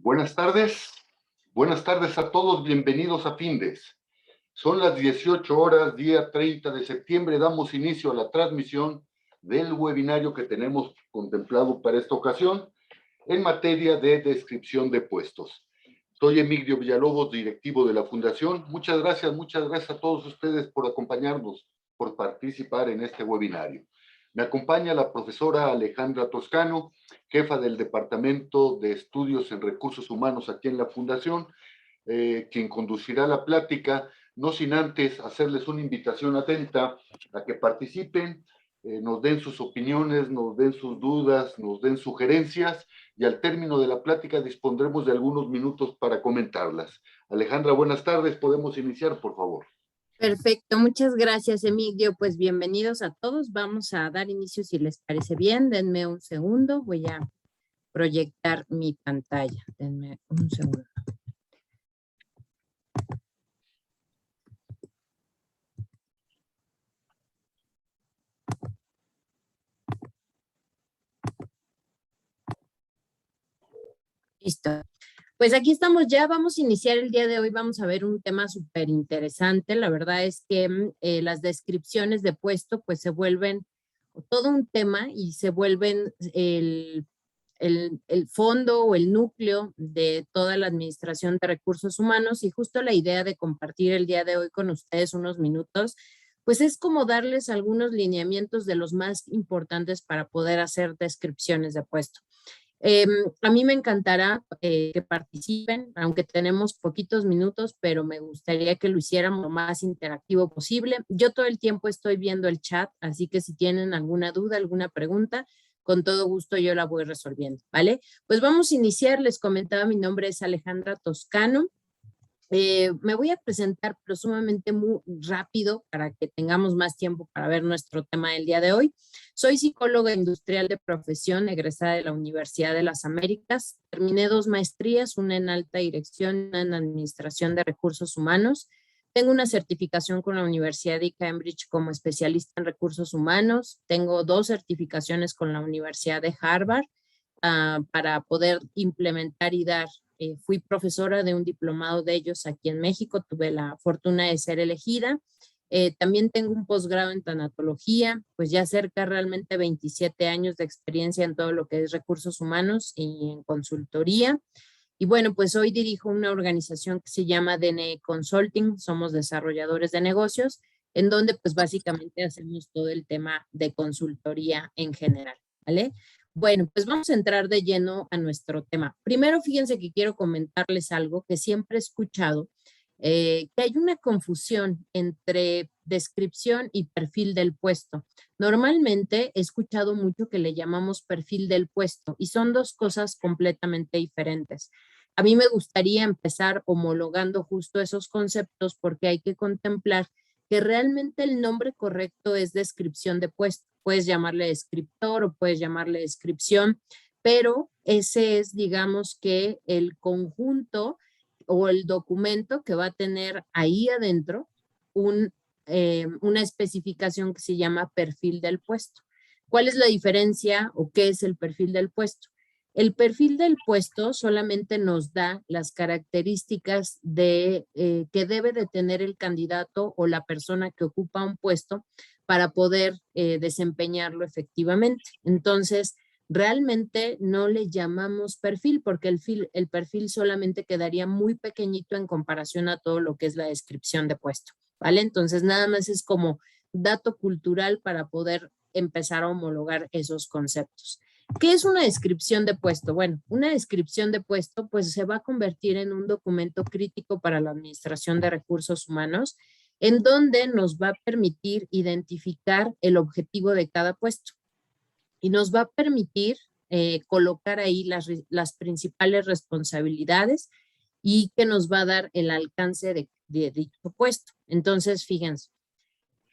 Buenas tardes a todos, bienvenidos a Findes. Son las 18 horas, día 30 de septiembre, damos inicio a la transmisión del webinario que tenemos contemplado para esta ocasión en materia de descripción de puestos. Soy Emigdio Villalobos, directivo de la Fundación. Muchas gracias a todos ustedes por acompañarnos, por participar en este webinario. Me acompaña la profesora Alejandra Toscano, jefa del Departamento de Estudios en Recursos Humanos aquí en la Fundación, quien conducirá la plática, no sin antes hacerles una invitación atenta a que participen, nos den sus opiniones, nos den sus dudas, nos den sugerencias, y al término de la plática dispondremos de algunos minutos para comentarlas. Alejandra, buenas tardes, podemos iniciar, por favor. Perfecto, muchas gracias, Emilio. Pues bienvenidos a todos. Vamos a dar inicio si les parece bien. Denme un segundo, voy a proyectar mi pantalla. Denme un segundo. Listo. Pues aquí estamos ya, vamos a iniciar el día de hoy, vamos a ver un tema súper interesante. La verdad es que las descripciones de puesto pues se vuelven todo un tema y se vuelven el fondo o el núcleo de toda la administración de recursos humanos, y justo la idea de compartir el día de hoy con ustedes unos minutos, pues es como darles algunos lineamientos de los más importantes para poder hacer descripciones de puesto. A mí me encantará que participen, aunque tenemos poquitos minutos, pero me gustaría que lo hiciéramos lo más interactivo posible. Yo todo el tiempo estoy viendo el chat, así que si tienen alguna duda, alguna pregunta, con todo gusto yo la voy resolviendo, ¿vale? Pues vamos a iniciar. Les comentaba, mi nombre es Alejandra Toscano. Me voy a presentar, pero sumamente muy rápido para que tengamos más tiempo para ver nuestro tema del día de hoy. Soy psicóloga industrial de profesión, egresada de la Universidad de las Américas. Terminé 2 maestrías, una en alta dirección, una en administración de recursos humanos. Tengo una certificación con la Universidad de Cambridge como especialista en recursos humanos. Tengo 2 certificaciones con la Universidad de Harvard para poder implementar y dar. Fui profesora de un diplomado de ellos aquí en México, tuve la fortuna de ser elegida. También tengo un posgrado en tanatología, pues ya cerca realmente 27 años de experiencia en todo lo que es recursos humanos y en consultoría. Y bueno, pues hoy dirijo una organización que se llama DNE Consulting, somos desarrolladores de negocios, en donde pues básicamente hacemos todo el tema de consultoría en general, ¿vale? Bueno, pues vamos a entrar de lleno a nuestro tema. Primero, fíjense que quiero comentarles algo que siempre he escuchado, que hay una confusión entre descripción y perfil del puesto. Normalmente he escuchado mucho que le llamamos perfil del puesto y son 2 cosas completamente diferentes. A mí me gustaría empezar homologando justo esos conceptos, porque hay que contemplar que realmente el nombre correcto es descripción de puesto. Puedes llamarle descriptor o puedes llamarle descripción, pero ese es, digamos, que el conjunto o el documento que va a tener ahí adentro una especificación que se llama perfil del puesto. ¿Cuál es la diferencia o qué es el perfil del puesto? El perfil del puesto solamente nos da las características que debe de tener el candidato o la persona que ocupa un puesto para poder desempeñarlo efectivamente. Entonces, realmente no le llamamos perfil, porque el perfil solamente quedaría muy pequeñito en comparación a todo lo que es la descripción de puesto, ¿vale? Entonces, nada más es como dato cultural para poder empezar a homologar esos conceptos. ¿Qué es una descripción de puesto? Bueno, una descripción de puesto pues se va a convertir en un documento crítico para la administración de recursos humanos, en donde nos va a permitir identificar el objetivo de cada puesto y nos va a permitir colocar ahí las principales responsabilidades y que nos va a dar el alcance de dicho puesto. Entonces, fíjense,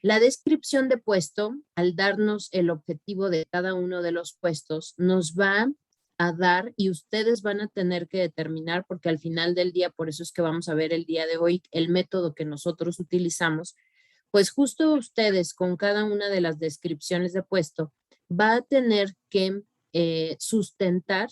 la descripción de puesto, al darnos el objetivo de cada uno de los puestos, nos va a dar, y ustedes van a tener que determinar, porque al final del día, por eso es que vamos a ver el día de hoy el método que nosotros utilizamos, pues justo ustedes con cada una de las descripciones de puesto va a tener que sustentar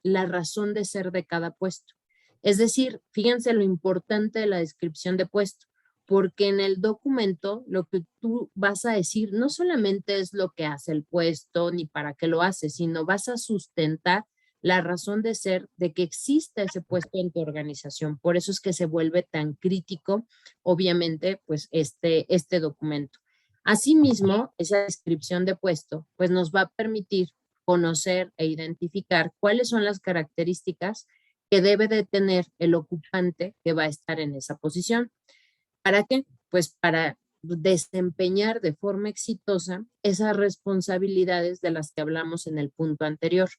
la razón de ser de cada puesto. Es decir, fíjense lo importante de la descripción de puesto, porque en el documento lo que tú vas a decir no solamente es lo que hace el puesto ni para qué lo hace, sino vas a sustentar la razón de ser de que exista ese puesto en tu organización. Por eso es que se vuelve tan crítico, obviamente, pues este documento. Asimismo, esa descripción de puesto, pues nos va a permitir conocer e identificar cuáles son las características que debe de tener el ocupante que va a estar en esa posición. ¿Para qué? Pues para desempeñar de forma exitosa esas responsabilidades de las que hablamos en el punto anterior.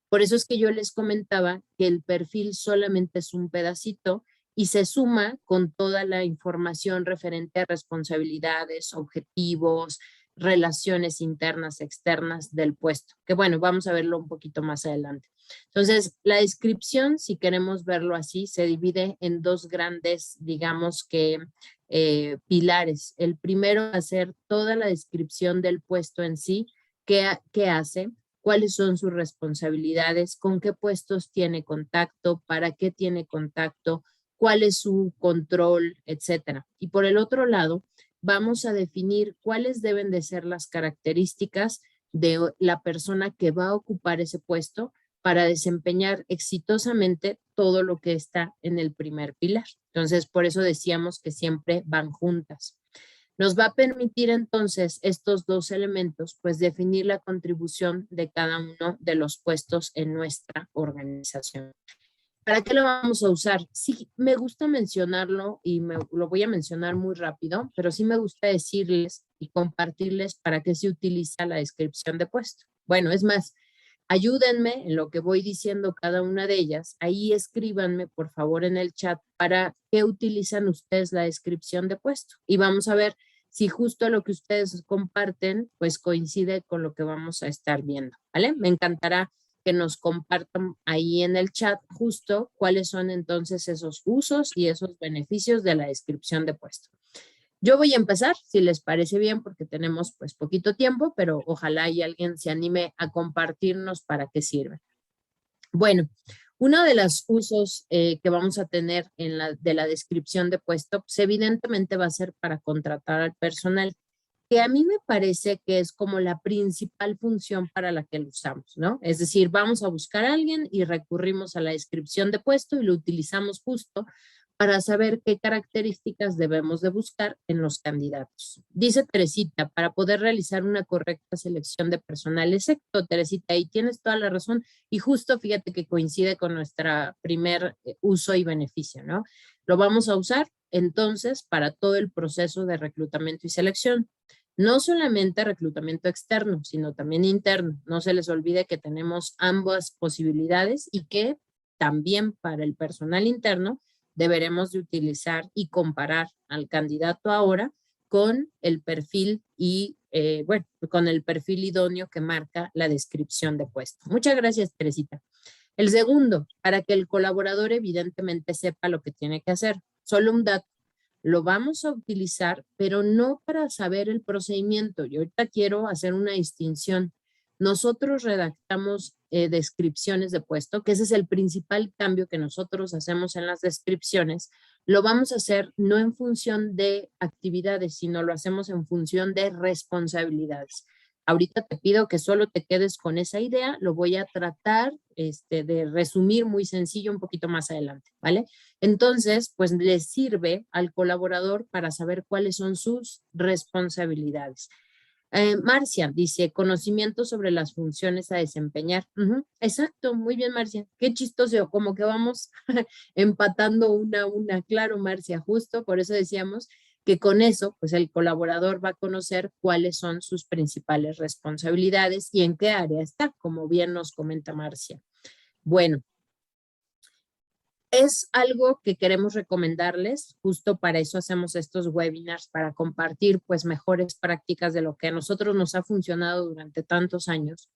Por eso es que yo les comentaba que el perfil solamente es un pedacito y se suma con toda la información referente a responsabilidades, objetivos, relaciones internas, externas del puesto. Que bueno, vamos a verlo un poquito más adelante. Entonces, la descripción, si queremos verlo así, se divide en dos grandes, digamos que, pilares. El primero va a ser toda la descripción del puesto en sí, qué hace, cuáles son sus responsabilidades, con qué puestos tiene contacto, para qué tiene contacto, cuál es su control, etcétera. Y por el otro lado, vamos a definir cuáles deben de ser las características de la persona que va a ocupar ese puesto para desempeñar exitosamente todo lo que está en el primer pilar. Entonces, por eso decíamos que siempre van juntas. Nos va a permitir entonces estos dos elementos, pues definir la contribución de cada uno de los puestos en nuestra organización. ¿Para qué lo vamos a usar? Sí, me gusta mencionarlo y lo voy a mencionar muy rápido, pero sí me gusta decirles y compartirles para qué se utiliza la descripción de puesto. Bueno, es más, ayúdenme en lo que voy diciendo cada una de ellas. Ahí escríbanme, por favor, en el chat para qué utilizan ustedes la descripción de puesto. Y vamos a ver si justo lo que ustedes comparten, pues coincide con lo que vamos a estar viendo, ¿vale? Me encantará que nos compartan ahí en el chat justo cuáles son entonces esos usos y esos beneficios de la descripción de puesto. Yo voy a empezar, si les parece bien, porque tenemos pues poquito tiempo, pero ojalá y alguien se anime a compartirnos para qué sirve. Bueno, uno de los usos que vamos a tener de la descripción de puesto, pues evidentemente va a ser para contratar al personal, que a mí me parece que es como la principal función para la que lo usamos, ¿no? Es decir, vamos a buscar a alguien y recurrimos a la descripción de puesto y lo utilizamos justo para saber qué características debemos de buscar en los candidatos. Dice Teresita, para poder realizar una correcta selección de personal. Exacto, Teresita, y tienes toda la razón. Y justo fíjate que coincide con nuestra primer uso y beneficio, ¿no? Lo vamos a usar entonces para todo el proceso de reclutamiento y selección. No solamente reclutamiento externo, sino también interno. No se les olvide que tenemos ambas posibilidades y que también para el personal interno deberemos de utilizar y comparar al candidato ahora con el perfil y, bueno, con el perfil idóneo que marca la descripción de puesto. Muchas gracias, Teresita. El segundo, para que el colaborador evidentemente sepa lo que tiene que hacer. Solo un dato. Lo vamos a utilizar, pero no para saber el procedimiento. Yo ahorita quiero hacer una distinción. Nosotros redactamos descripciones de puesto, que ese es el principal cambio que nosotros hacemos en las descripciones. Lo vamos a hacer no en función de actividades, sino lo hacemos en función de responsabilidades. Ahorita te pido que solo te quedes con esa idea, lo voy a tratar de resumir muy sencillo un poquito más adelante, ¿vale? Entonces, pues le sirve al colaborador para saber cuáles son sus responsabilidades. Marcia dice, conocimiento sobre las funciones a desempeñar. Exacto, muy bien, Marcia. Qué chistoso, como que vamos empatando una a una. Claro, Marcia, justo por eso decíamos que con eso, pues el colaborador va a conocer cuáles son sus principales responsabilidades y en qué área está, como bien nos comenta Marcia. Bueno, es algo que queremos recomendarles, justo para eso hacemos estos webinars, para compartir pues mejores prácticas de lo que a nosotros nos ha funcionado durante tantos años.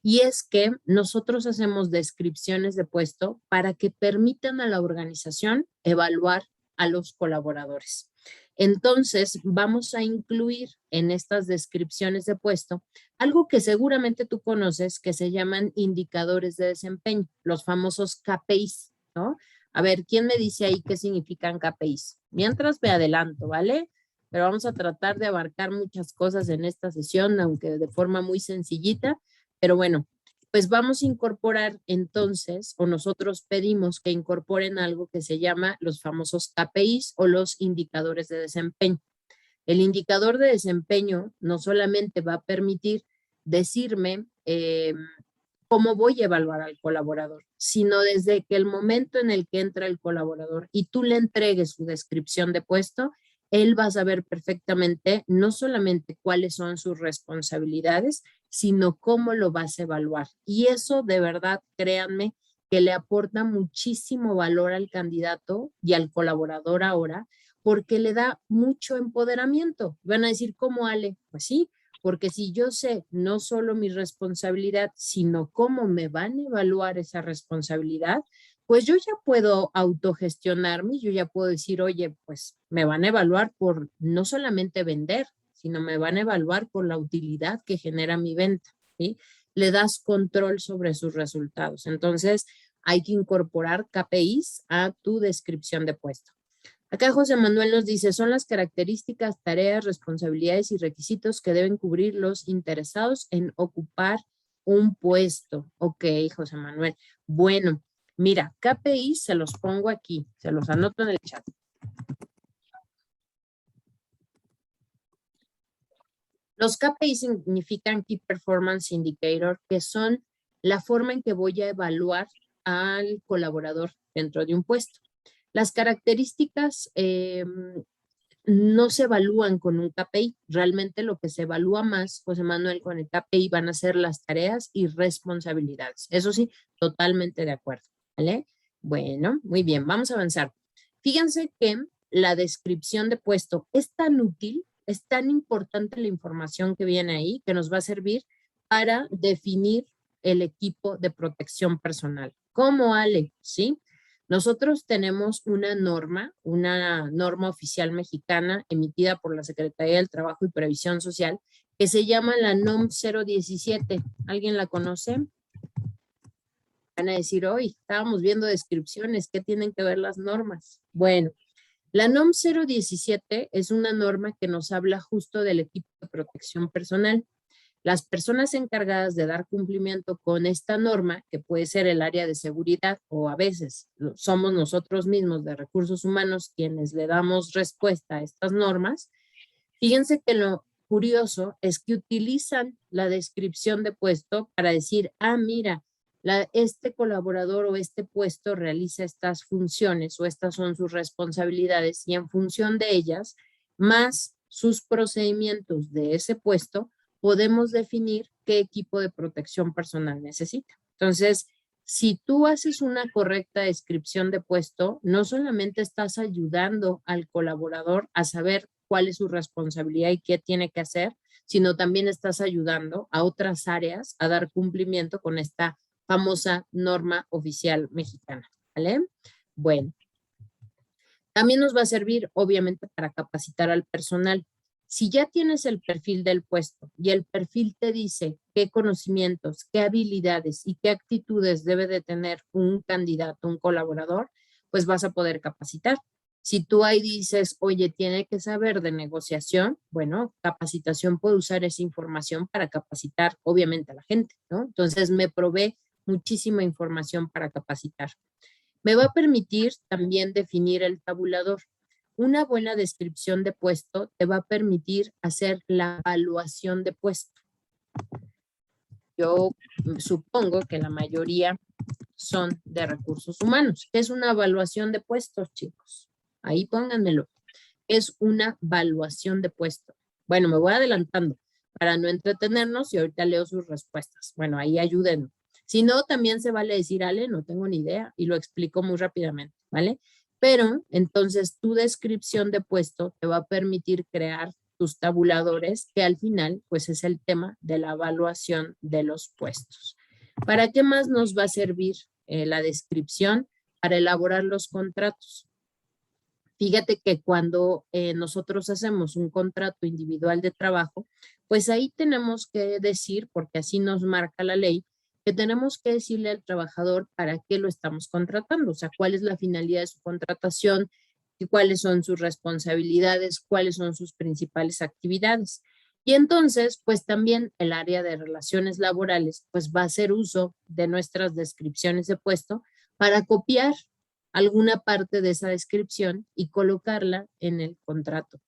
Y es que nosotros hacemos descripciones de puesto para que permitan a la organización evaluar a los colaboradores. Entonces, vamos a incluir en estas descripciones de puesto algo que seguramente tú conoces que se llaman indicadores de desempeño, los famosos KPIs, ¿no? A ver, ¿quién me dice ahí qué significan KPIs? Mientras me adelanto, ¿vale? Pero vamos a tratar de abarcar muchas cosas en esta sesión, aunque de forma muy sencillita, pero bueno, pues vamos a incorporar entonces, o nosotros pedimos que incorporen algo que se llama los famosos KPIs o los indicadores de desempeño. El indicador de desempeño no solamente va a permitir decirme cómo voy a evaluar al colaborador, sino desde que el momento en el que entra el colaborador y tú le entregues su descripción de puesto, él va a saber perfectamente no solamente cuáles son sus responsabilidades, sino cómo lo vas a evaluar. Y eso de verdad, créanme, que le aporta muchísimo valor al candidato y al colaborador ahora, porque le da mucho empoderamiento. Van a decir, ¿cómo, Ale? Pues sí, porque si yo sé no solo mi responsabilidad, sino cómo me van a evaluar esa responsabilidad, pues yo ya puedo autogestionarme, yo ya puedo decir, oye, pues me van a evaluar por no solamente vender, sino me van a evaluar por la utilidad que genera mi venta, ¿sí? Le das control sobre sus resultados. Entonces, hay que incorporar KPIs a tu descripción de puesto. Acá José Manuel nos dice, son las características, tareas, responsabilidades y requisitos que deben cubrir los interesados en ocupar un puesto. Ok, José Manuel. Bueno, mira, KPI se los pongo aquí, se los anoto en el chat. Los KPI significan Key Performance Indicator, que son la forma en que voy a evaluar al colaborador dentro de un puesto. Las características no se evalúan con un KPI. Realmente lo que se evalúa más, José Manuel, con el KPI van a ser las tareas y responsabilidades. Eso sí, totalmente de acuerdo, ¿vale? Bueno, muy bien, vamos a avanzar. Fíjense que la descripción de puesto es tan útil, es tan importante la información que viene ahí, que nos va a servir para definir el equipo de protección personal. ¿Cómo, Ale? ¿Sí? Nosotros tenemos una norma oficial mexicana emitida por la Secretaría del Trabajo y Previsión Social que se llama la NOM 017. ¿Alguien la conoce? Van a decir, hoy estábamos viendo descripciones, ¿qué tienen que ver las normas? Bueno, la NOM 017 es una norma que nos habla justo del equipo de protección personal. Las personas encargadas de dar cumplimiento con esta norma, que puede ser el área de seguridad o a veces somos nosotros mismos de recursos humanos quienes le damos respuesta a estas normas, fíjense que lo curioso es que utilizan la descripción de puesto para decir, ah, mira, este colaborador o este puesto realiza estas funciones o estas son sus responsabilidades y en función de ellas, más sus procedimientos de ese puesto, podemos definir qué equipo de protección personal necesita. Entonces, si tú haces una correcta descripción de puesto, no solamente estás ayudando al colaborador a saber cuál es su responsabilidad y qué tiene que hacer, sino también estás ayudando a otras áreas a dar cumplimiento con esta famosa norma oficial mexicana, ¿vale? Bueno, también nos va a servir, obviamente, para capacitar al personal. Si ya tienes el perfil del puesto y el perfil te dice qué conocimientos, qué habilidades y qué actitudes debe de tener un candidato, un colaborador, pues vas a poder capacitar. Si tú ahí dices, oye, tiene que saber de negociación, bueno, capacitación puede usar esa información para capacitar, obviamente, a la gente, ¿no? Entonces, me provee muchísima información para capacitar. Me va a permitir también definir el tabulador. Una buena descripción de puesto te va a permitir hacer la evaluación de puesto. Yo supongo que la mayoría son de recursos humanos. ¿Qué es una evaluación de puestos, chicos? Ahí pónganmelo. Es una evaluación de puesto. Bueno, me voy adelantando para no entretenernos y ahorita leo sus respuestas. Bueno, ahí ayúdenme. Si no, también se vale decir, Ale, no tengo ni idea y lo explico muy rápidamente, ¿vale? Pero entonces tu descripción de puesto te va a permitir crear tus tabuladores, que al final, pues es el tema de la evaluación de los puestos. ¿Para qué más nos va a servir la descripción? Para elaborar los contratos. Fíjate que cuando nosotros hacemos un contrato individual de trabajo, pues ahí tenemos que decir, porque así nos marca la ley, que tenemos que decirle al trabajador para qué lo estamos contratando, o sea, cuál es la finalidad de su contratación y cuáles son sus responsabilidades, cuáles son sus principales actividades. Y entonces, pues también el área de relaciones laborales, pues va a hacer uso de nuestras descripciones de puesto para copiar alguna parte de esa descripción y colocarla en el contrato.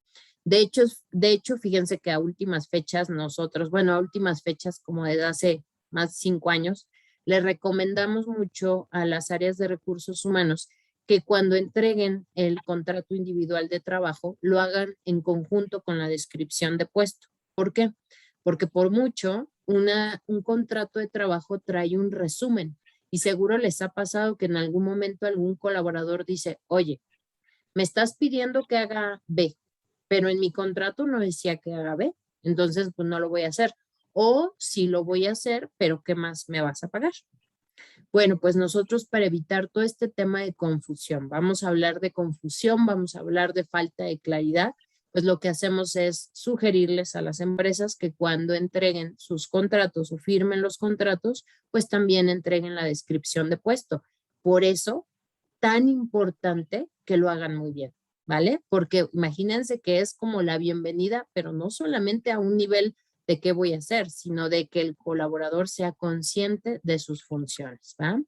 De hecho, fíjense que a últimas fechas nosotros, bueno, a últimas fechas como desde hace más de 5 años, le recomendamos mucho a las áreas de recursos humanos que cuando entreguen el contrato individual de trabajo, lo hagan en conjunto con la descripción de puesto. ¿Por qué? Porque por mucho, un contrato de trabajo trae un resumen y seguro les ha pasado que en algún momento algún colaborador dice, oye, me estás pidiendo que haga B, pero en mi contrato no decía que haga B, entonces pues no lo voy a hacer. O sí lo voy a hacer, pero ¿qué más me vas a pagar? Bueno, pues nosotros para evitar todo este tema de confusión, vamos a hablar de confusión, vamos a hablar de falta de claridad, pues lo que hacemos es sugerirles a las empresas que cuando entreguen sus contratos o firmen los contratos, pues también entreguen la descripción de puesto. Por eso, tan importante que lo hagan muy bien, ¿vale? Porque imagínense que es como la bienvenida, pero no solamente a un nivel de qué voy a hacer, sino de que el colaborador sea consciente de sus funciones, ¿va?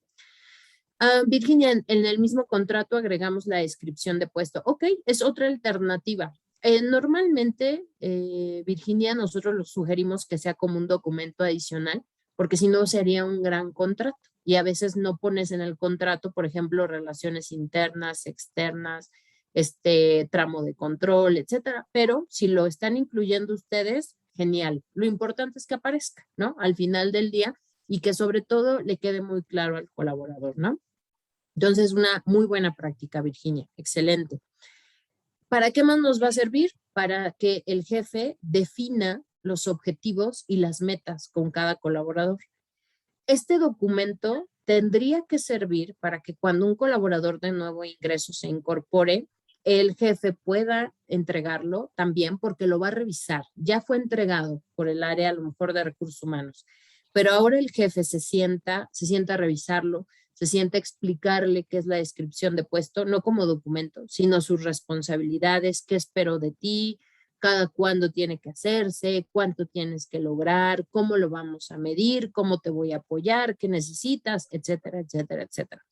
Virginia, en el mismo contrato agregamos la descripción de puesto. Ok, es otra alternativa. Normalmente, Virginia, nosotros lo sugerimos que sea como un documento adicional, porque si no sería un gran contrato. Y a veces no pones en el contrato, por ejemplo, relaciones internas, externas, tramo de control, etcétera. Pero si lo están incluyendo ustedes, genial. Lo importante es que aparezca, ¿no? Al final del día y que sobre todo le quede muy claro al colaborador, ¿no? Entonces, una muy buena práctica, Virginia. Excelente. ¿Para qué más nos va a servir? Para que el jefe defina los objetivos y las metas con cada colaborador. Este documento tendría que servir para que cuando un colaborador de nuevo ingreso se incorpore, el jefe pueda entregarlo también porque lo va a revisar. Ya fue entregado por el área a lo mejor de recursos humanos, pero ahora el jefe se sienta a revisarlo, se sienta a explicarle qué es la descripción de puesto, no como documento, sino sus responsabilidades, qué espero de ti, cada cuándo tiene que hacerse, cuánto tienes que lograr, cómo lo vamos a medir, cómo te voy a apoyar, qué necesitas, etcétera, etcétera, etcétera.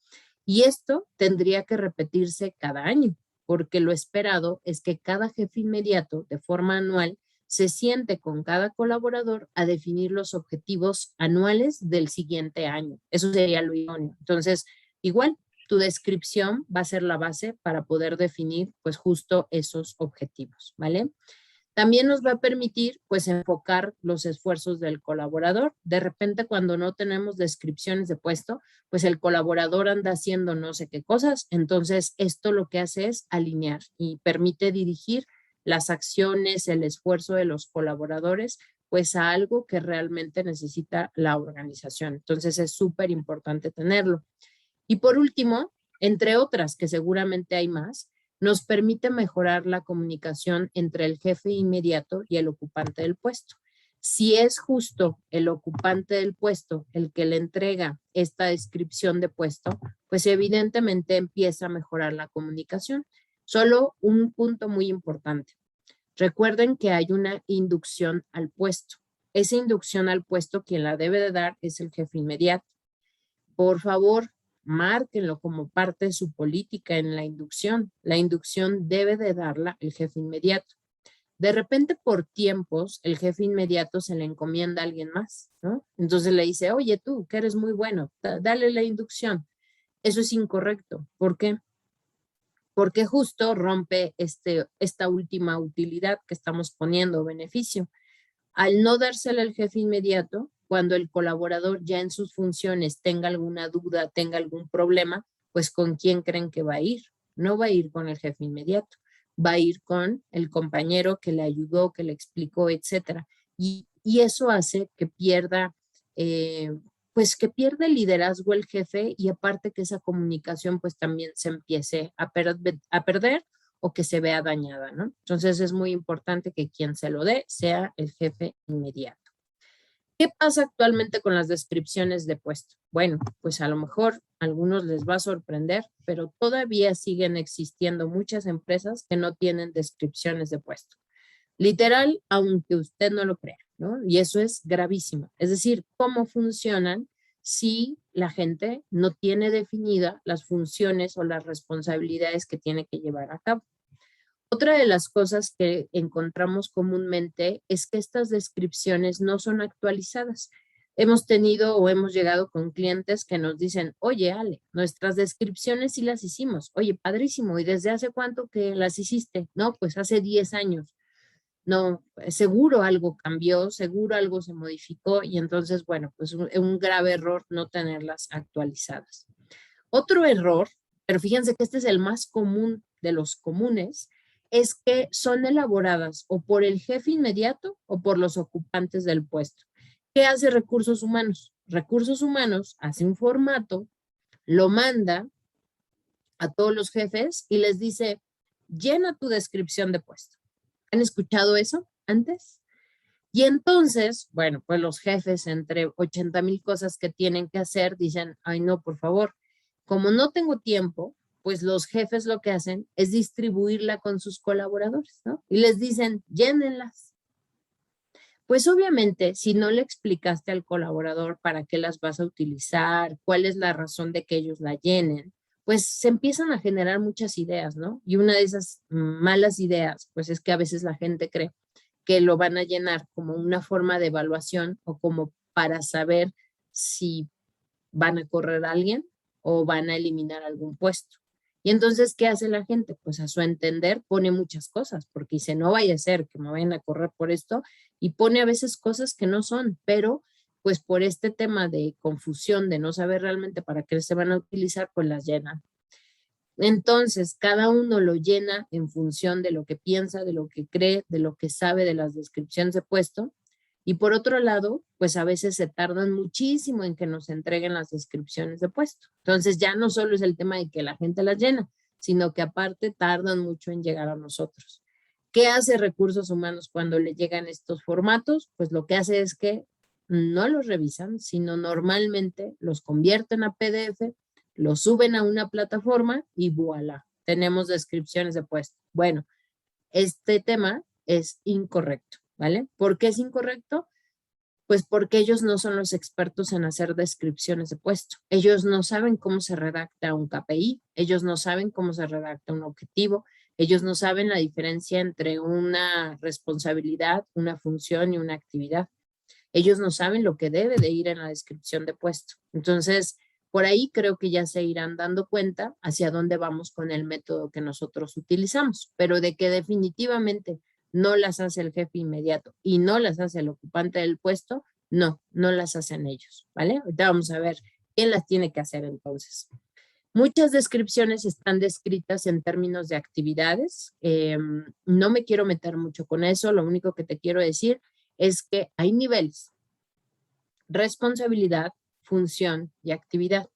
Y esto tendría que repetirse cada año, porque lo esperado es que cada jefe inmediato, de forma anual, se siente con cada colaborador a definir los objetivos anuales del siguiente año. Eso sería lo idóneo. Entonces, igual, tu descripción va a ser la base para poder definir pues justo esos objetivos, ¿vale? También nos va a permitir pues enfocar los esfuerzos del colaborador. De repente cuando no tenemos descripciones de puesto, pues el colaborador anda haciendo no sé qué cosas. Entonces esto lo que hace es alinear y permite dirigir las acciones, el esfuerzo de los colaboradores pues a algo que realmente necesita la organización. Entonces es súper importante tenerlo. Y por último, entre otras que seguramente hay más, nos permite mejorar la comunicación entre el jefe inmediato y el ocupante del puesto. Si es justo el ocupante del puesto el que le entrega esta descripción de puesto, pues evidentemente empieza a mejorar la comunicación. Solo un punto muy importante. Recuerden que hay una inducción al puesto. Esa inducción al puesto quien la debe de dar es el jefe inmediato. Por favor, márquenlo como parte de su política en la inducción. La inducción debe de darla el jefe inmediato. De repente, por tiempos, el jefe inmediato se le encomienda a alguien más, ¿no? Entonces le dice, oye, tú, que eres muy bueno, dale la inducción. Eso es incorrecto. ¿Por qué? Porque justo rompe esta última utilidad que estamos poniendo, beneficio. Al no dársela al jefe inmediato, cuando el colaborador ya en sus funciones tenga alguna duda, tenga algún problema, pues ¿con quién creen que va a ir? No va a ir con el jefe inmediato, va a ir con el compañero que le ayudó, que le explicó, etcétera. Y eso hace que pierda, pues que pierda el liderazgo el jefe y aparte que esa comunicación pues también se empiece a perder o que se vea dañada, ¿no? Entonces es muy importante que quien se lo dé sea el jefe inmediato. ¿Qué pasa actualmente con las descripciones de puesto? Bueno, pues a lo mejor a algunos les va a sorprender, pero todavía siguen existiendo muchas empresas que no tienen descripciones de puesto. Literal, aunque usted no lo crea, ¿no? Y eso es gravísimo. Es decir, cómo funcionan si la gente no tiene definida las funciones o las responsabilidades que tiene que llevar a cabo. Otra de las cosas que encontramos comúnmente es que estas descripciones no son actualizadas. Hemos tenido o hemos llegado con clientes que nos dicen, oye, Ale, nuestras descripciones sí las hicimos. Oye, padrísimo, ¿y desde hace cuánto que las hiciste? No, pues hace 10 años. No, seguro algo cambió, seguro algo se modificó y entonces, bueno, pues un grave error no tenerlas actualizadas. Otro error, pero fíjense que este es el más común de los comunes, es que son elaboradas o por el jefe inmediato o por los ocupantes del puesto. ¿Qué hace Recursos Humanos? Recursos Humanos hace un formato, lo manda a todos los jefes y les dice, llena tu descripción de puesto. ¿Han escuchado eso antes? Y entonces, bueno, pues los jefes entre 80,000 cosas que tienen que hacer dicen, ay no, por favor, como no tengo tiempo, pues los jefes lo que hacen es distribuirla con sus colaboradores, ¿no? Y les dicen, llénenlas. Pues obviamente, si no le explicaste al colaborador para qué las vas a utilizar, cuál es la razón de que ellos la llenen, pues se empiezan a generar muchas ideas, ¿no? Y una de esas malas ideas, pues es que a veces la gente cree que lo van a llenar como una forma de evaluación o como para saber si van a correr a alguien o van a eliminar algún puesto. Y entonces, ¿qué hace la gente? Pues a su entender pone muchas cosas, porque dice, no vaya a ser que me vayan a correr por esto, y pone a veces cosas que no son, pero pues por este tema de confusión, de no saber realmente para qué se van a utilizar, pues las llenan. Entonces, cada uno lo llena en función de lo que piensa, de lo que cree, de lo que sabe de las descripciones de puesto. Y por otro lado, pues a veces se tardan muchísimo en que nos entreguen las descripciones de puesto. Entonces, ya no solo es el tema de que la gente las llena, sino que aparte tardan mucho en llegar a nosotros. ¿Qué hace Recursos Humanos cuando le llegan estos formatos? Pues lo que hace es que no los revisan, sino normalmente los convierten a PDF, lo suben a una plataforma y voilà, tenemos descripciones de puesto. Bueno, este tema es incorrecto, ¿vale? ¿Por qué es incorrecto? Pues porque ellos no son los expertos en hacer descripciones de puesto. Ellos no saben cómo se redacta un KPI, ellos no saben cómo se redacta un objetivo, ellos no saben la diferencia entre una responsabilidad, una función y una actividad. Ellos no saben lo que debe de ir en la descripción de puesto. Entonces, por ahí creo que ya se irán dando cuenta hacia dónde vamos con el método que nosotros utilizamos, pero de que definitivamente no las hace el jefe inmediato y no las hace el ocupante del puesto, no, no las hacen ellos, ¿vale? Ahorita vamos a ver quién las tiene que hacer entonces. Muchas descripciones están descritas en términos de actividades. No me quiero meter mucho con eso, lo único que te quiero decir es que hay niveles: responsabilidad, función y actividad.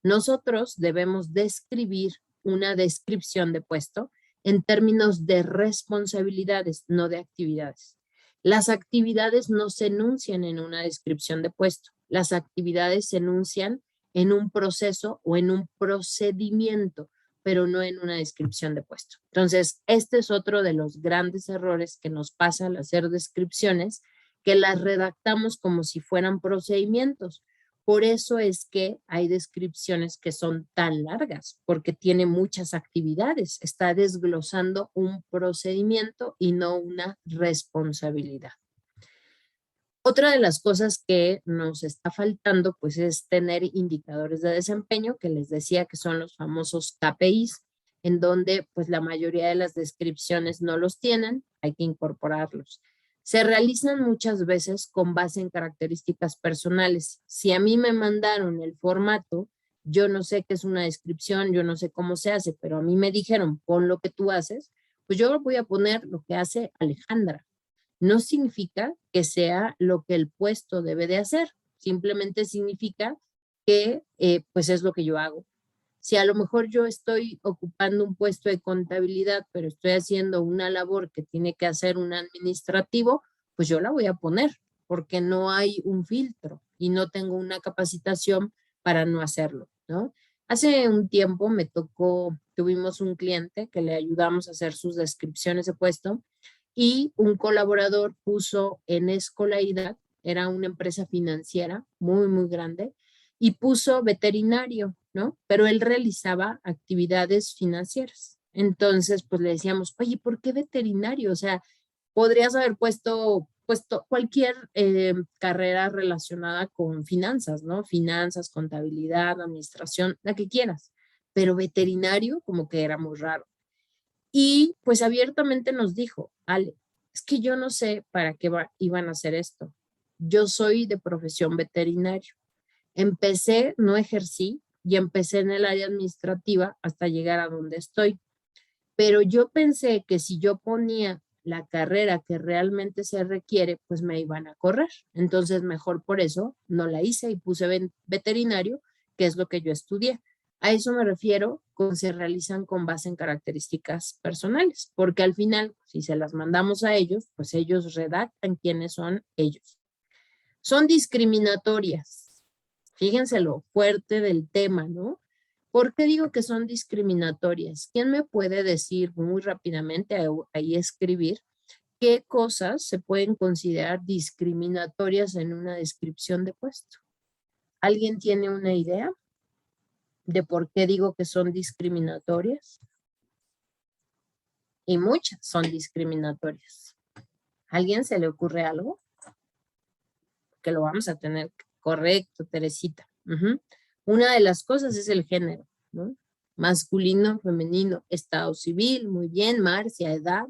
Nosotros debemos describir una descripción de puesto en términos de responsabilidades, no de actividades. Las actividades no se enuncian en una descripción de puesto. Las actividades se enuncian en un proceso o en un procedimiento, pero no en una descripción de puesto. Entonces, este es otro de los grandes errores que nos pasa al hacer descripciones, que las redactamos como si fueran procedimientos. Por eso es que hay descripciones que son tan largas, porque tiene muchas actividades. Está desglosando un procedimiento y no una responsabilidad. Otra de las cosas que nos está faltando, pues, es tener indicadores de desempeño, que les decía que son los famosos KPIs, en donde, pues, la mayoría de las descripciones no los tienen, hay que incorporarlos. Se realizan muchas veces con base en características personales. Si a mí me mandaron el formato, yo no sé qué es una descripción, yo no sé cómo se hace, pero a mí me dijeron, pon lo que tú haces, pues yo voy a poner lo que hace Alejandra. No significa que sea lo que el puesto debe de hacer, simplemente significa que pues es lo que yo hago. Si a lo mejor yo estoy ocupando un puesto de contabilidad, pero estoy haciendo una labor que tiene que hacer un administrativo, pues yo la voy a poner, porque no hay un filtro y no tengo una capacitación para no hacerlo, ¿no? Hace un tiempo tuvimos un cliente que le ayudamos a hacer sus descripciones de puesto y un colaborador puso en escolaridad, era una empresa financiera muy, muy grande, y puso veterinario, ¿no? Pero él realizaba actividades financieras. Entonces, pues le decíamos, oye, ¿por qué veterinario? O sea, podrías haber puesto cualquier carrera relacionada con finanzas, ¿no? Finanzas, contabilidad, administración, la que quieras. Pero veterinario como que era muy raro. Y pues abiertamente nos dijo, Ale, es que yo no sé para qué iban a hacer esto. Yo soy de profesión veterinario. Empecé, no ejercí y empecé en el área administrativa hasta llegar a donde estoy. Pero yo pensé que si yo ponía la carrera que realmente se requiere, pues me iban a correr. Entonces, mejor por eso no la hice y puse veterinario, que es lo que yo estudié. A eso me refiero con se realizan con base en características personales, porque al final, si se las mandamos a ellos, pues ellos redactan quiénes son ellos. Son discriminatorias. Fíjense lo fuerte del tema, ¿no? ¿Por qué digo que son discriminatorias? ¿Quién me puede decir muy rápidamente, ahí escribir, qué cosas se pueden considerar discriminatorias en una descripción de puesto? ¿Alguien tiene una idea de por qué digo que son discriminatorias? Y muchas son discriminatorias. ¿A alguien se le ocurre algo? Que lo vamos a tener correcto, Teresita. Una de las cosas es el género, ¿no? Masculino, femenino, estado civil, muy bien, Marcia, edad,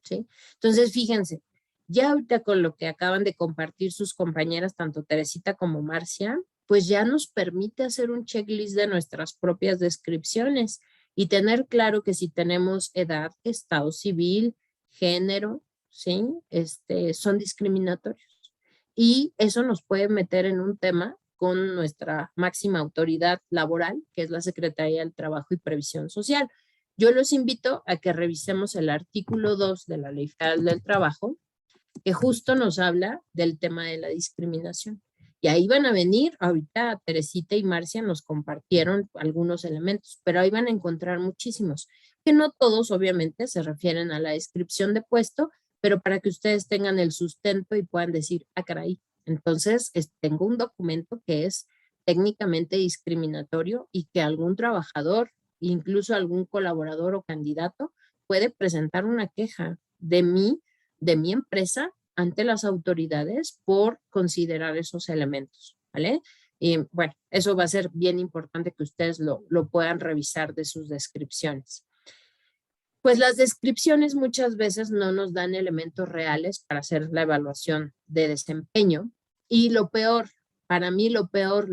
¿sí? Entonces, fíjense, ya ahorita con lo que acaban de compartir sus compañeras, tanto Teresita como Marcia, pues ya nos permite hacer un checklist de nuestras propias descripciones y tener claro que si tenemos edad, estado civil, género, ¿sí? Son discriminatorios. Y eso nos puede meter en un tema con nuestra máxima autoridad laboral, que es la Secretaría del Trabajo y Previsión Social. Yo los invito a que revisemos el artículo 2 de la Ley Federal del Trabajo, que justo nos habla del tema de la discriminación. Y ahí van a venir, ahorita Teresita y Marcia nos compartieron algunos elementos, pero ahí van a encontrar muchísimos, que no todos obviamente se refieren a la descripción de puesto, pero para que ustedes tengan el sustento y puedan decir, ah, caray, entonces tengo un documento que es técnicamente discriminatorio y que algún trabajador, incluso algún colaborador o candidato, puede presentar una queja de mi empresa ante las autoridades por considerar esos elementos, ¿vale? Y bueno, eso va a ser bien importante que ustedes lo puedan revisar de sus descripciones. Pues las descripciones muchas veces no nos dan elementos reales para hacer la evaluación de desempeño. Y lo peor, para mí lo peor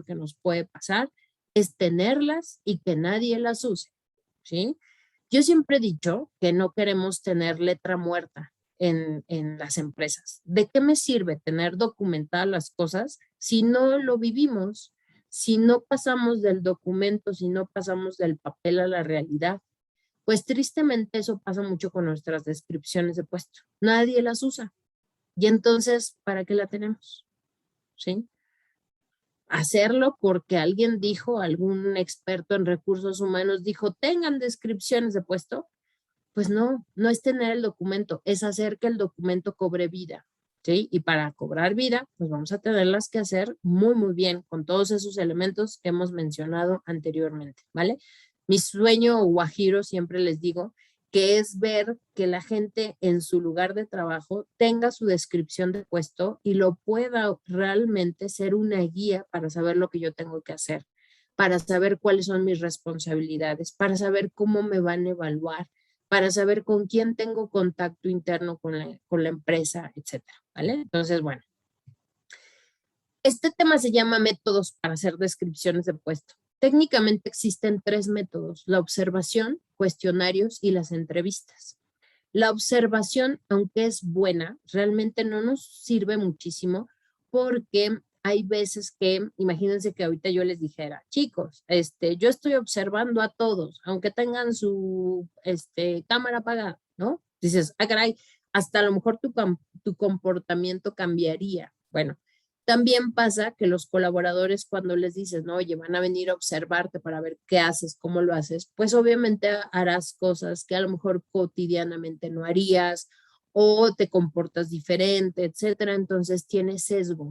que nos puede pasar es tenerlas y que nadie las use, ¿sí? Yo siempre he dicho que no queremos tener letra muerta en las empresas. ¿De qué me sirve tener documentadas las cosas si no lo vivimos, si no pasamos del documento, si no pasamos del papel a la realidad? Pues tristemente eso pasa mucho con nuestras descripciones de puesto. Nadie las usa. Y entonces, ¿para qué la tenemos? ¿Sí? Hacerlo porque alguien dijo, algún experto en recursos humanos dijo, tengan descripciones de puesto. Pues no, no es tener el documento, es hacer que el documento cobre vida, ¿sí? Y para cobrar vida, pues vamos a tenerlas que hacer muy, muy bien con todos esos elementos que hemos mencionado anteriormente, ¿vale? Mi sueño guajiro, siempre les digo, que es ver que la gente en su lugar de trabajo tenga su descripción de puesto y lo pueda realmente ser una guía para saber lo que yo tengo que hacer, para saber cuáles son mis responsabilidades, para saber cómo me van a evaluar, para saber con quién tengo contacto interno con la empresa, etcétera, ¿vale? Entonces, bueno, este tema se llama métodos para hacer descripciones de puesto. Técnicamente existen 3 métodos: la observación, cuestionarios y las entrevistas. La observación, aunque es buena, realmente no nos sirve muchísimo porque hay veces que, imagínense que ahorita yo les dijera, chicos, yo estoy observando a todos, aunque tengan su cámara apagada, ¿no? Dices, ah, caray, hasta a lo mejor tu comportamiento cambiaría. Bueno, también pasa que los colaboradores cuando les dices, no, oye, van a venir a observarte para ver qué haces, cómo lo haces, pues obviamente harás cosas que a lo mejor cotidianamente no harías o te comportas diferente, etcétera. Entonces tiene sesgo,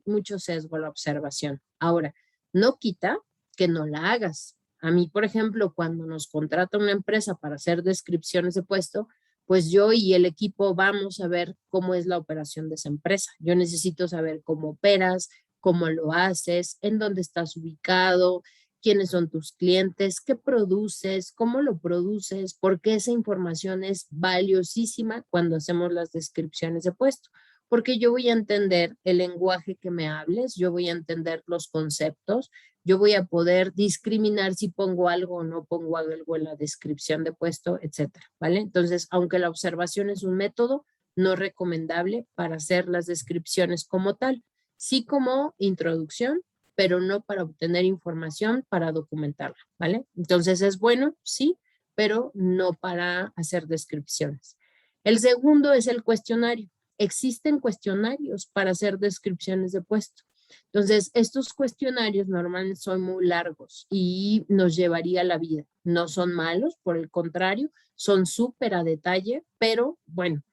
mucho sesgo la observación. Ahora, no quita que no la hagas. A mí, por ejemplo, cuando nos contrata una empresa para hacer descripciones de puesto, pues yo y el equipo vamos a ver cómo es la operación de esa empresa. Yo necesito saber cómo operas, cómo lo haces, en dónde estás ubicado, quiénes son tus clientes, qué produces, cómo lo produces, porque esa información es valiosísima cuando hacemos las descripciones de puesto, porque yo voy a entender el lenguaje que me hables, yo voy a entender los conceptos, yo voy a poder discriminar si pongo algo o no pongo algo en la descripción de puesto, etcétera, ¿vale? Entonces, aunque la observación es un método no recomendable para hacer las descripciones como tal, sí como introducción, pero no para obtener información para documentarla, ¿vale? Entonces es bueno, sí, pero no para hacer descripciones. El segundo es el cuestionario. Existen cuestionarios para hacer descripciones de puesto. Entonces, estos cuestionarios normalmente son muy largos y nos llevaría la vida. No son malos, por el contrario, son súper a detalle, pero bueno,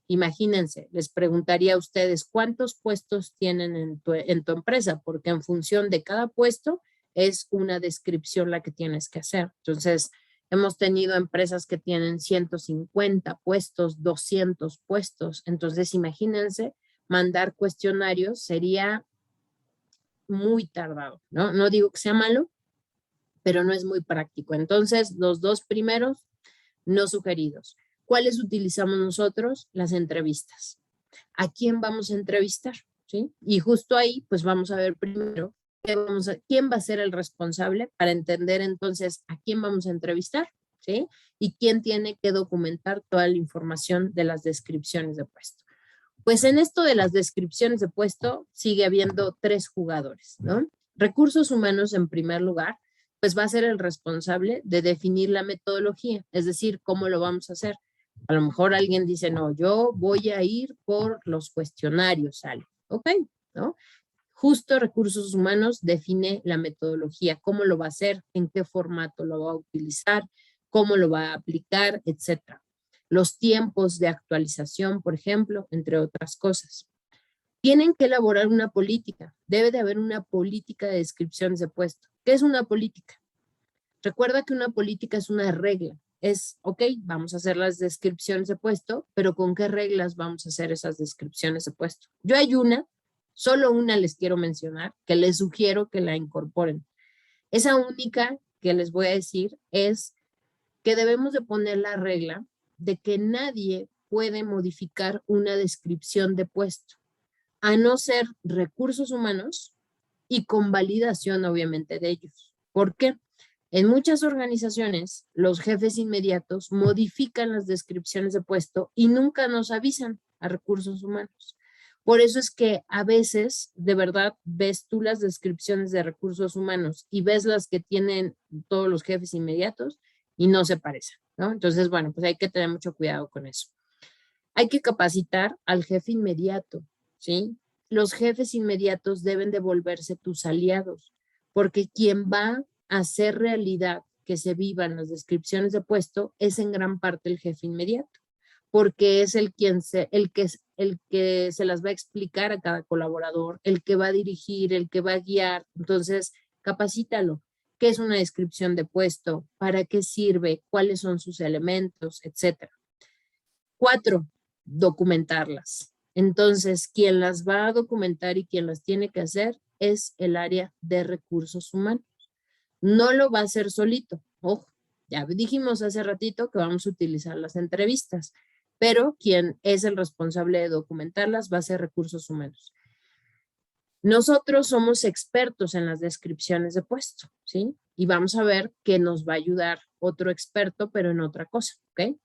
imagínense, les preguntaría a ustedes cuántos puestos tienen en tu empresa, porque en función de cada puesto es una descripción la que tienes que hacer. Entonces, hemos tenido empresas que tienen 150 puestos, 200 puestos. Entonces, imagínense, mandar cuestionarios sería muy tardado, ¿no? No digo que sea malo, pero no es muy práctico. Entonces, los dos primeros, no sugeridos. ¿Cuáles utilizamos nosotros? Las entrevistas. ¿A quién vamos a entrevistar? ¿Sí? Y justo ahí, pues vamos a ver primero quién va a ser el responsable para entender entonces a quién vamos a entrevistar, ¿sí? Y quién tiene que documentar toda la información de las descripciones de puesto. Pues en esto de las descripciones de puesto sigue habiendo 3 jugadores, ¿no? Recursos humanos en primer lugar, pues va a ser el responsable de definir la metodología, es decir, cómo lo vamos a hacer. A lo mejor alguien dice, no, yo voy a ir por los cuestionarios, sale. Ok, ¿no? Justo recursos humanos define la metodología, cómo lo va a hacer, en qué formato lo va a utilizar, cómo lo va a aplicar, etcétera. Los tiempos de actualización, por ejemplo, entre otras cosas. Tienen que elaborar una política. Debe de haber una política de descripciones de puesto. ¿Qué es una política? Recuerda que una política es una regla. Es, ok, vamos a hacer las descripciones de puesto, pero ¿con qué reglas vamos a hacer esas descripciones de puesto? Yo hay una, solo una les quiero mencionar, que les sugiero que la incorporen. Esa única que les voy a decir es que debemos de poner la regla de que nadie puede modificar una descripción de puesto, a no ser recursos humanos y con validación obviamente de ellos. ¿Por qué? En muchas organizaciones, los jefes inmediatos modifican las descripciones de puesto y nunca nos avisan a recursos humanos. Por eso es que a veces, de verdad, ves tú las descripciones de recursos humanos y ves las que tienen todos los jefes inmediatos y no se parecen, ¿no? Entonces, bueno, pues hay que tener mucho cuidado con eso. Hay que capacitar al jefe inmediato, ¿sí? Los jefes inmediatos deben de volverse tus aliados, porque quien va a hacer realidad que se vivan las descripciones de puesto es en gran parte el jefe inmediato, porque es el que se las va a explicar a cada colaborador, el que va a dirigir, el que va a guiar. Entonces, capacítalo. ¿Qué es una descripción de puesto? ¿Para qué sirve? ¿Cuáles son sus elementos? Etcétera. 4, documentarlas. Entonces, quien las va a documentar y quien las tiene que hacer es el área de recursos humanos. No lo va a hacer solito. Ojo, ya dijimos hace ratito que vamos a utilizar las entrevistas, pero quien es el responsable de documentarlas va a ser recursos humanos. Nosotros somos expertos en las descripciones de puesto, ¿sí? Y vamos a ver que nos va a ayudar otro experto, pero en otra cosa, ¿ok?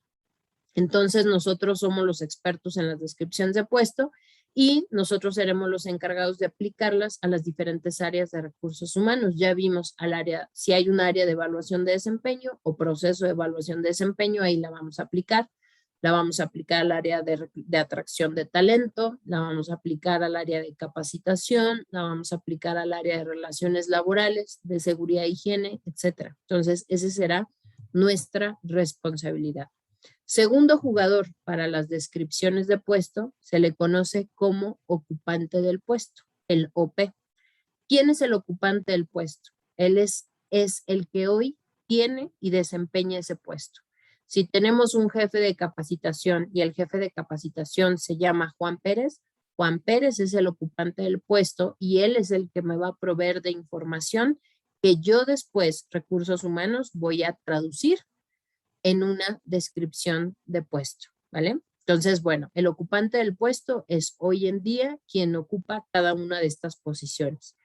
Entonces nosotros somos los expertos en las descripciones de puesto y nosotros seremos los encargados de aplicarlas a las diferentes áreas de recursos humanos. Ya vimos al área, si hay un área de evaluación de desempeño o proceso de evaluación de desempeño, ahí la vamos a aplicar. La vamos a aplicar al área de atracción de talento, la vamos a aplicar al área de capacitación, la vamos a aplicar al área de relaciones laborales, de seguridad e higiene, etc. Entonces, esa será nuestra responsabilidad. Segundo jugador para las descripciones de puesto se le conoce como ocupante del puesto, el OP. ¿Quién es el ocupante del puesto? Él es el que hoy tiene y desempeña ese puesto. Si tenemos un jefe de capacitación y el jefe de capacitación se llama Juan Pérez es el ocupante del puesto y él es el que me va a proveer de información que yo después, recursos humanos, voy a traducir en una descripción de puesto, ¿vale? Entonces, bueno, el ocupante del puesto es hoy en día quien ocupa cada una de estas posiciones.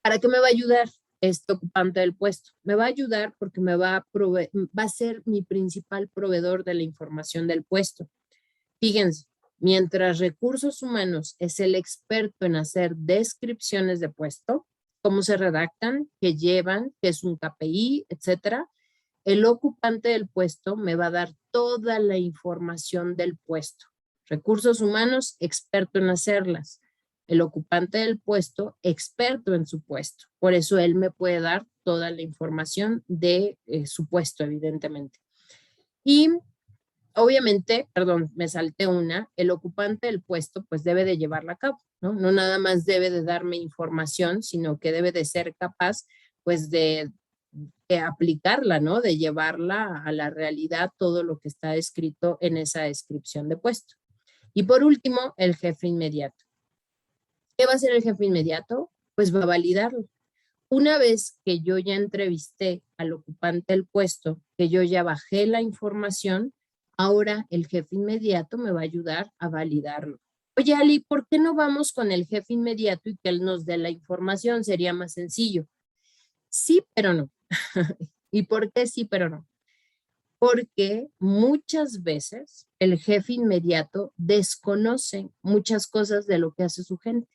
¿Para qué me va a ayudar este ocupante del puesto? Me va a ayudar porque va a ser mi principal proveedor de la información del puesto. Fíjense, mientras recursos humanos es el experto en hacer descripciones de puesto, cómo se redactan, qué llevan, qué es un KPI, etcétera, el ocupante del puesto me va a dar toda la información del puesto. Recursos humanos, experto en hacerlas. El ocupante del puesto, experto en su puesto. Por eso él me puede dar toda la información de su puesto, evidentemente. Y obviamente, perdón, me salté una, el ocupante del puesto pues debe de llevarla a cabo, ¿no? No nada más debe de darme información, sino que debe de ser capaz pues de aplicarla, ¿no? De llevarla a la realidad todo lo que está escrito en esa descripción de puesto. Y por último, el jefe inmediato. ¿Qué va a hacer el jefe inmediato? Pues va a validarlo. Una vez que yo ya entrevisté al ocupante del puesto, que yo ya bajé la información, ahora el jefe inmediato me va a ayudar a validarlo. Oye, Ali, ¿por qué no vamos con el jefe inmediato y que él nos dé la información? Sería más sencillo. Sí, pero no. ¿Y por qué sí, pero no? Porque muchas veces el jefe inmediato desconoce muchas cosas de lo que hace su gente.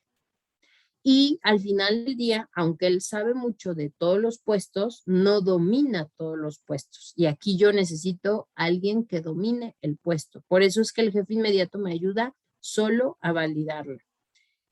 Y al final del día, aunque él sabe mucho de todos los puestos, no domina todos los puestos. Y aquí yo necesito a alguien que domine el puesto. Por eso es que el jefe inmediato me ayuda solo a validarlo.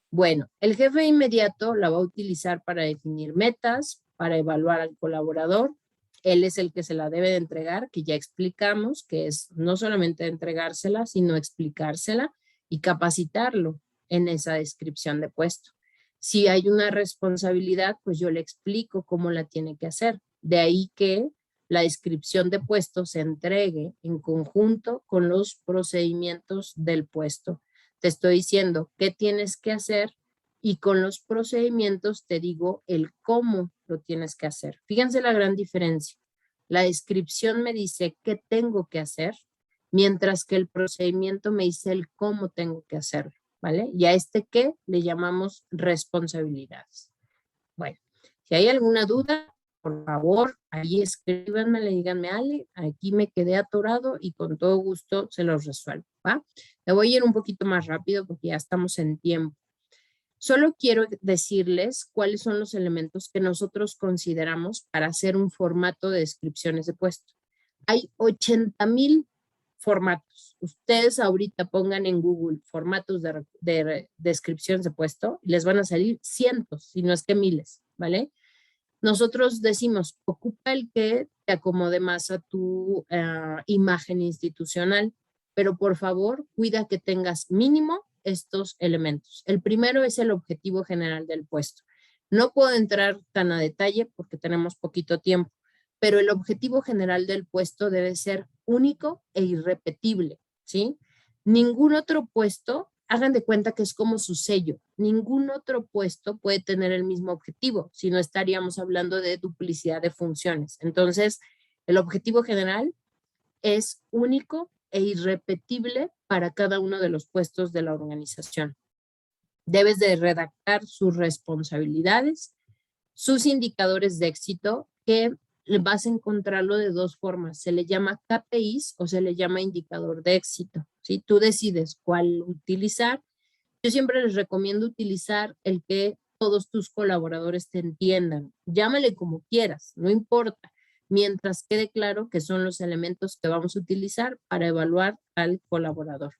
Bueno, el jefe inmediato la va a utilizar para definir metas, para evaluar al colaborador. Él es el que se la debe de entregar, que ya explicamos, que es no solamente entregársela, sino explicársela y capacitarlo en esa descripción de puesto. Si hay una responsabilidad, pues yo le explico cómo la tiene que hacer. De ahí que la descripción de puesto se entregue en conjunto con los procedimientos del puesto. Te estoy diciendo qué tienes que hacer y con los procedimientos te digo el cómo lo tienes que hacer. Fíjense la gran diferencia. La descripción me dice qué tengo que hacer, mientras que el procedimiento me dice el cómo tengo que hacerlo, ¿vale? Y a este qué le llamamos responsabilidades. Bueno, si hay alguna duda, por favor, ahí escríbanme, díganme, Ale, aquí me quedé atorado y con todo gusto se los resuelvo, ¿va? Me voy a ir un poquito más rápido porque ya estamos en tiempo. Solo quiero decirles cuáles son los elementos que nosotros consideramos para hacer un formato de descripciones de puesto. Hay 80,000 formatos. Ustedes ahorita pongan en Google formatos de descripciones de puesto y les van a salir cientos, si no es que miles, ¿vale? Nosotros decimos, ocupa el que te acomode más a tu imagen institucional, pero por favor, cuida que tengas mínimo estos elementos. El primero es el objetivo general del puesto. No puedo entrar tan a detalle porque tenemos poquito tiempo, pero el objetivo general del puesto debe ser único e irrepetible, ¿sí? Ningún otro puesto, hagan de cuenta que es como su sello. Ningún otro puesto puede tener el mismo objetivo, si no estaríamos hablando de duplicidad de funciones. Entonces, el objetivo general es único e irrepetible para cada uno de los puestos de la organización. Debes de redactar sus responsabilidades, sus indicadores de éxito, que vas a encontrarlo de dos formas. Se le llama KPIs o se le llama indicador de éxito, ¿sí? Tú decides cuál utilizar. Yo siempre les recomiendo utilizar el que todos tus colaboradores te entiendan. Llámale como quieras, no importa, mientras quede claro que son los elementos que vamos a utilizar para evaluar al colaborador.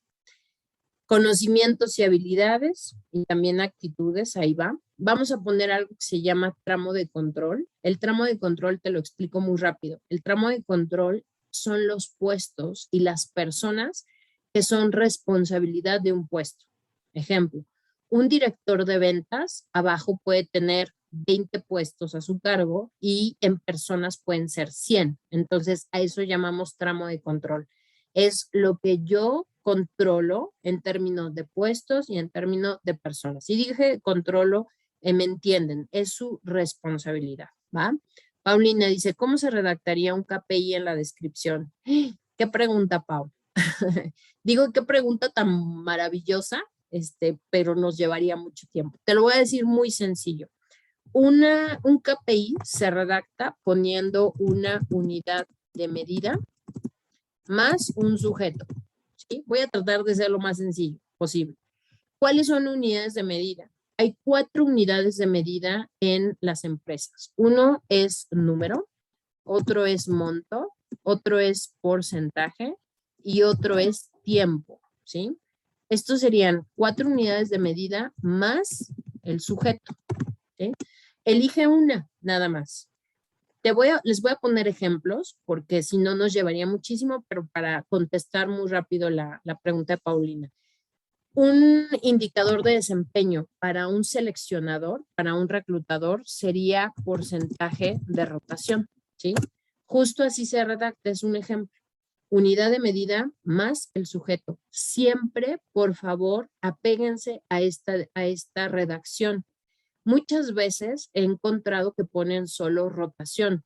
Conocimientos y habilidades y también actitudes, ahí va. Vamos a poner algo que se llama tramo de control. El tramo de control te lo explico muy rápido. El tramo de control son los puestos y las personas que son responsabilidad de un puesto. Ejemplo, un director de ventas abajo puede tener 20 puestos a su cargo y en personas pueden ser 100. Entonces, a eso llamamos tramo de control. Es lo que yo controlo en términos de puestos y en términos de personas. Si dije controlo, me entienden, es su responsabilidad, ¿va? Paulina dice, ¿cómo se redactaría un KPI en la descripción? ¿Qué pregunta, Pau? Digo, qué pregunta tan maravillosa, pero nos llevaría mucho tiempo. Te lo voy a decir muy sencillo. Un KPI se redacta poniendo una unidad de medida más un sujeto. ¿Sí? Voy a tratar de ser lo más sencillo posible. ¿Cuáles son unidades de medida? Hay 4 unidades de medida en las empresas. Uno es número, otro es monto, otro es porcentaje y otro es tiempo, ¿sí? Estos serían 4 unidades de medida más el sujeto, ¿sí? Elige una, nada más. Les voy a poner ejemplos porque si no nos llevaría muchísimo, pero para contestar muy rápido la pregunta de Paulina. Un indicador de desempeño para un seleccionador, para un reclutador, sería porcentaje de rotación, ¿sí? Justo así se redacta, es un ejemplo. Unidad de medida más el sujeto. Siempre, por favor, apéguense a esta redacción. Muchas veces he encontrado que ponen solo rotación.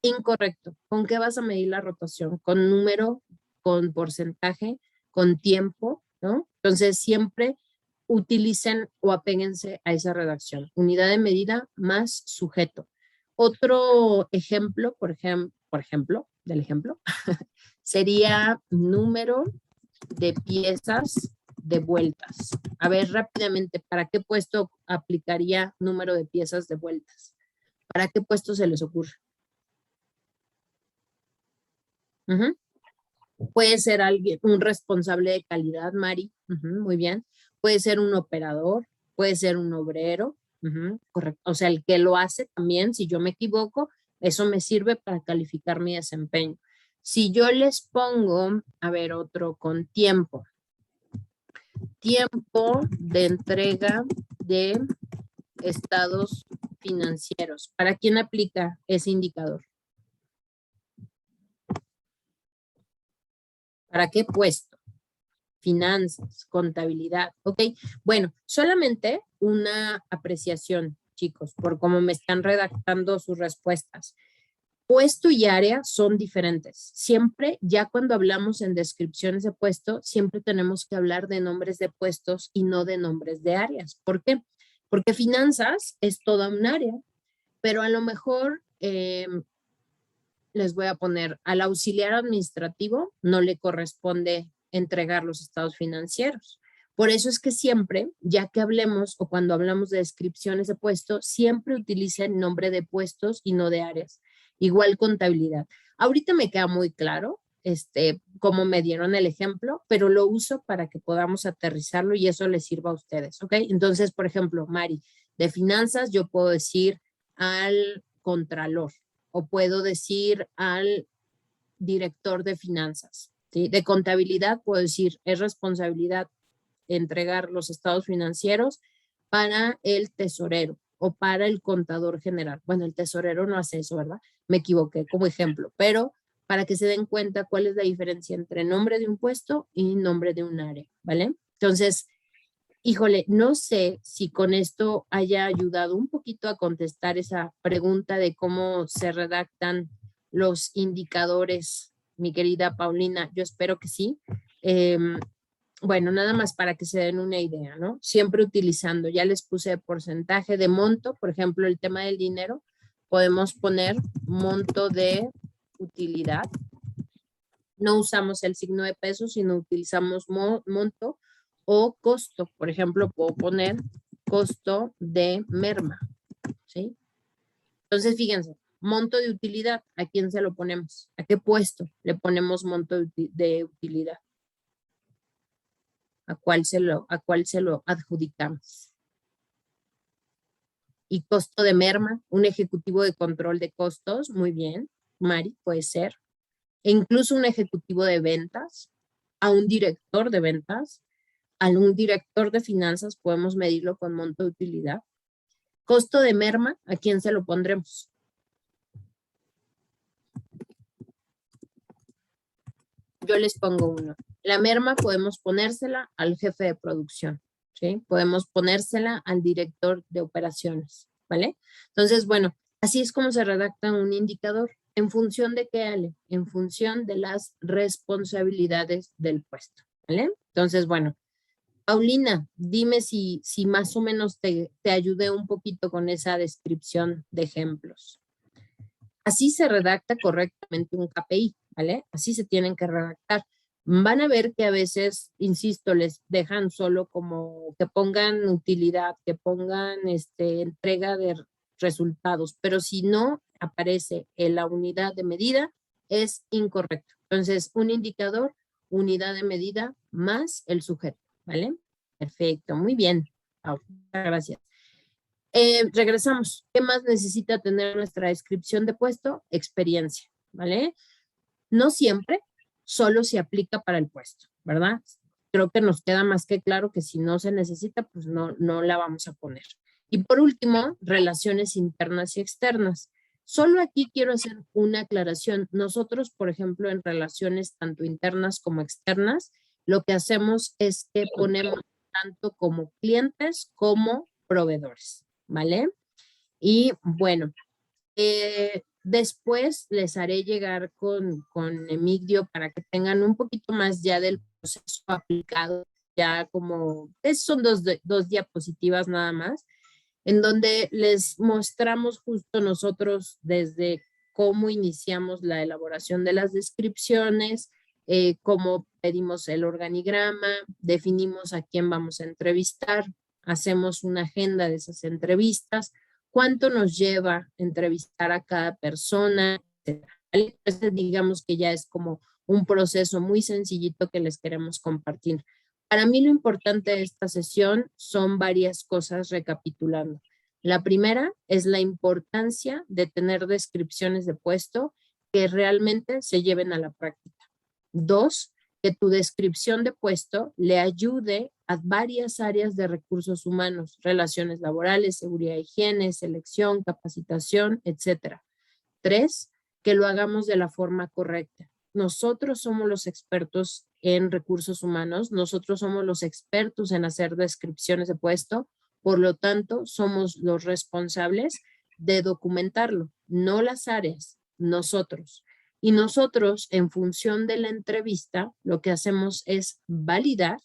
Incorrecto. ¿Con qué vas a medir la rotación? Con número, con porcentaje, con tiempo, ¿no? Entonces siempre utilicen o apéguense a esa redacción. Unidad de medida más sujeto. Otro ejemplo, por ejemplo, sería número de piezas de vueltas. A ver, rápidamente, ¿para qué puesto aplicaría número de piezas de vueltas? ¿Para qué puesto se les ocurre? Uh-huh. Puede ser alguien, un responsable de calidad, Mari. Muy bien. Puede ser un operador, puede ser un obrero. Correcto. O sea, el que lo hace también, si yo me equivoco, eso me sirve para calificar mi desempeño. Si yo les pongo, a ver, otro con tiempo. Tiempo de entrega de estados financieros. ¿Para quién aplica ese indicador? ¿Para qué puesto? Finanzas, contabilidad, ¿ok? Bueno, solamente una apreciación, chicos, por cómo me están redactando sus respuestas. Puesto y área son diferentes. Siempre, ya cuando hablamos en descripciones de puesto, siempre tenemos que hablar de nombres de puestos y no de nombres de áreas. ¿Por qué? Porque finanzas es toda un área, pero a lo mejor les voy a poner al auxiliar administrativo no le corresponde entregar los estados financieros. Por eso es que siempre, ya que hablemos o cuando hablamos de descripciones de puestos, siempre utilicen nombre de puestos y no de áreas. Igual contabilidad. Ahorita me queda muy claro cómo me dieron el ejemplo, pero lo uso para que podamos aterrizarlo y eso les sirva a ustedes, ¿ok? Entonces, por ejemplo, Mari, de finanzas yo puedo decir al contralor o puedo decir al director de finanzas, ¿sí? De contabilidad puedo decir es responsabilidad entregar los estados financieros para el tesorero o para el contador general. Bueno, el tesorero no hace eso, ¿verdad? Me equivoqué como ejemplo, pero para que se den cuenta cuál es la diferencia entre nombre de un puesto y nombre de un área, ¿vale? Entonces, híjole, no sé si con esto haya ayudado un poquito a contestar esa pregunta de cómo se redactan los indicadores, mi querida Paulina. Yo espero que sí. Bueno, nada más para que se den una idea, ¿no? Siempre utilizando, ya les puse porcentaje de monto, por ejemplo, el tema del dinero, podemos poner monto de utilidad. No usamos el signo de peso, sino utilizamos monto o costo. Por ejemplo, puedo poner costo de merma, ¿sí? Entonces, fíjense, monto de utilidad, ¿a quién se lo ponemos? ¿A qué puesto le ponemos monto de utilidad? ¿A cuál se lo adjudicamos? Y costo de merma, un ejecutivo de control de costos, muy bien, Mari, puede ser. E incluso un ejecutivo de ventas, a un director de ventas, a un director de finanzas, podemos medirlo con monto de utilidad. Costo de merma, ¿a quién se lo pondremos? Yo les pongo uno. La merma podemos ponérsela al jefe de producción, ¿sí? Podemos ponérsela al director de operaciones, ¿vale? Entonces, bueno, así es como se redacta un indicador. ¿En función de qué, Ale? En función de las responsabilidades del puesto, ¿vale? Entonces, bueno, Paulina, dime si más o menos te ayudé un poquito con esa descripción de ejemplos. Así se redacta correctamente un KPI, ¿vale? Así se tienen que redactar. Van a ver que a veces, insisto, les dejan solo como que pongan utilidad, que pongan entrega de resultados, pero si no aparece en la unidad de medida, es incorrecto. Entonces, un indicador, unidad de medida más el sujeto, ¿vale? Perfecto, muy bien. Muchas gracias. Regresamos. ¿Qué más necesita tener nuestra descripción de puesto? Experiencia, ¿vale? No siempre, solo se aplica para el puesto, ¿verdad? Creo que nos queda más que claro que si no se necesita, pues no la vamos a poner. Y por último, relaciones internas y externas. Solo aquí quiero hacer una aclaración. Nosotros, por ejemplo, en relaciones tanto internas como externas, lo que hacemos es que ponemos tanto como clientes como proveedores, ¿vale? Y bueno, después les haré llegar con Emigdio para que tengan un poquito más ya del proceso aplicado, ya como, son dos diapositivas nada más, en donde les mostramos justo nosotros desde cómo iniciamos la elaboración de las descripciones, cómo pedimos el organigrama, definimos a quién vamos a entrevistar, hacemos una agenda de esas entrevistas, cuánto nos lleva entrevistar a cada persona, etc. Entonces, digamos que ya es como un proceso muy sencillito que les queremos compartir. Para mí lo importante de esta sesión son varias cosas recapitulando. La primera es la importancia de tener descripciones de puesto que realmente se lleven a la práctica. Dos, que tu descripción de puesto le ayude a varias áreas de recursos humanos, relaciones laborales, seguridad, higiene, selección, capacitación, etc. Tres, que lo hagamos de la forma correcta. Nosotros somos los expertos en recursos humanos, nosotros somos los expertos en hacer descripciones de puesto, por lo tanto, somos los responsables de documentarlo, no las áreas, nosotros. Y nosotros, en función de la entrevista, lo que hacemos es validar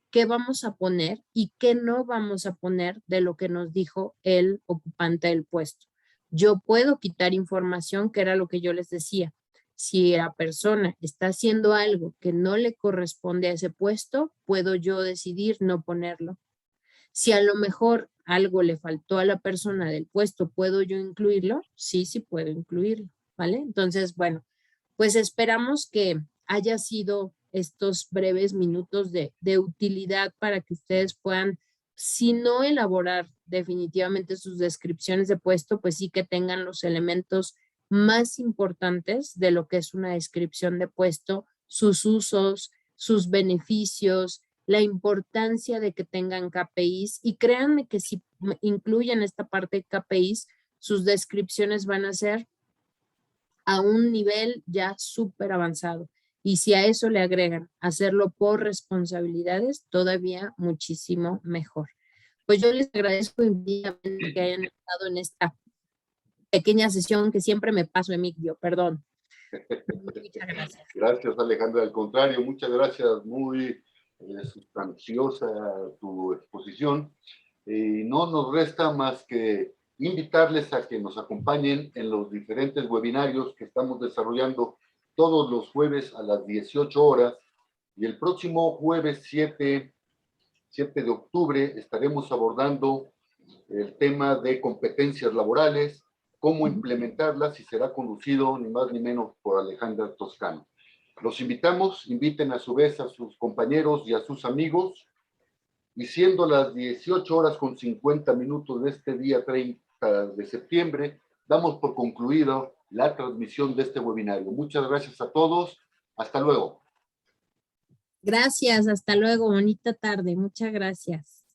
qué vamos a poner y qué no vamos a poner de lo que nos dijo el ocupante del puesto. Yo puedo quitar información, que era lo que yo les decía. Si la persona está haciendo algo que no le corresponde a ese puesto, puedo yo decidir no ponerlo. Si a lo mejor algo le faltó a la persona del puesto, ¿puedo yo incluirlo? Sí, sí puedo incluirlo, ¿vale? Entonces, bueno, pues esperamos que haya sido estos breves minutos de utilidad para que ustedes puedan, si no elaborar definitivamente sus descripciones de puesto, pues sí que tengan los elementos más importantes de lo que es una descripción de puesto, sus usos, sus beneficios, la importancia de que tengan KPIs, y créanme que si incluyen esta parte de KPIs, sus descripciones van a ser a un nivel ya súper avanzado. Y si a eso le agregan hacerlo por responsabilidades, todavía muchísimo mejor. Pues yo les agradezco infinitamente que hayan estado en esta pequeña sesión que siempre me paso, Emilio, perdón. Muchas gracias. Gracias, Alejandra. Al contrario, muchas gracias. Muy sustanciosa tu exposición. No nos resta más que invitarles a que nos acompañen en los diferentes webinarios que estamos desarrollando todos los jueves a las 18 horas, y el próximo jueves 7 de octubre estaremos abordando el tema de competencias laborales, cómo implementarlas, y será conducido ni más ni menos por Alejandra Toscano. Los invitamos, inviten a su vez a sus compañeros y a sus amigos, y siendo las 18 horas con 50 minutos de este día 30 de septiembre, damos por concluido la transmisión de este webinario. Muchas gracias a todos. Hasta luego. Gracias, hasta luego. Bonita tarde. Muchas gracias.